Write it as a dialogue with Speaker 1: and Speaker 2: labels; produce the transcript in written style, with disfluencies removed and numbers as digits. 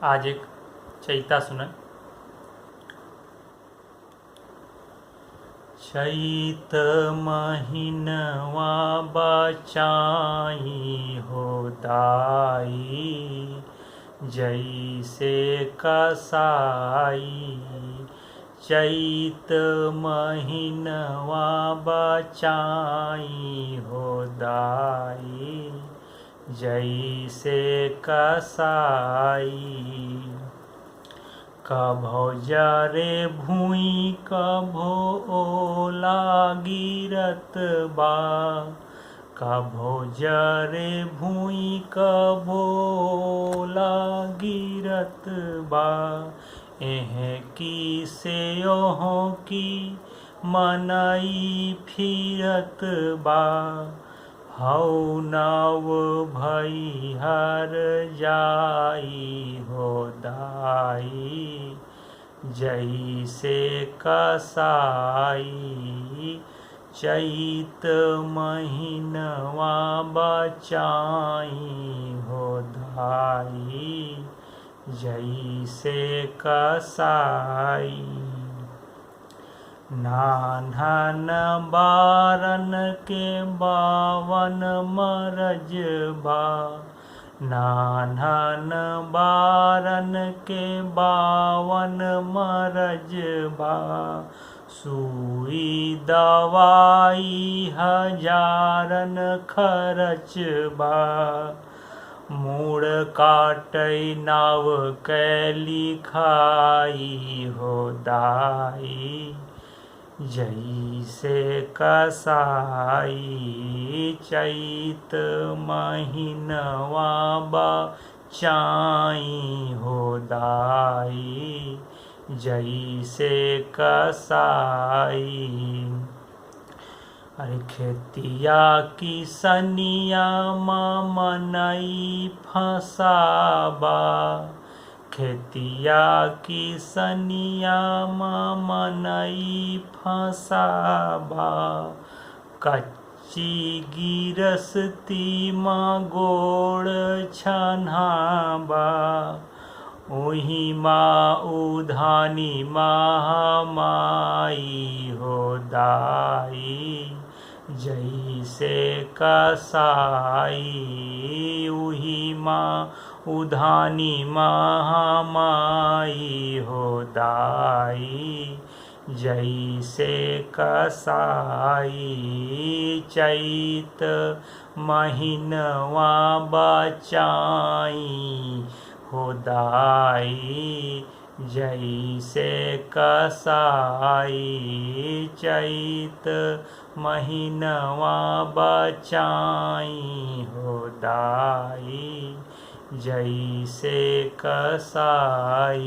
Speaker 1: आज एक चैता सुनन। चैत महीनवा बचाई हो दाई, जैसे कसाई। चैत महीनवा बचाई हो दाई, जैसे कसाई। कभो जरे भूई कभो ओला गिरत बा, कभो जरे भूई कभो ओला गिरत बा। एह की से ओह की मनई फिरत बा, हौ नाव भई हर जाई हो दाई, जैसे कसाई। चैत महीनवा बचाई हो दाई, जैसे कसाई। नान्हन बारन के बावन मरज बा, नान्हन बारन के बावन मरज बा। सुई दवाई हजारन खरच बा, मूड़ काटै नाव कै लिखाई हो दाई, जैसे कसाई। चैत महीनवा बचाई हो दाई, जैसे कसाई। अरे खेतिया की सनिया मनई फसाबा, खेतिया की सनिया मनई फसाबा। कच्ची गिरस्ती गोड़ छन्हाबा, ओही उधानी महामाई हो दाई, जैसे कसाई। उही उधानी महामाई हो दाई, जैसे कसाई। चैत महीनवा बचाई हो दाई, जैसे कसाई। चैत महीनवा बचाई हो दाई, जैसे कसाई।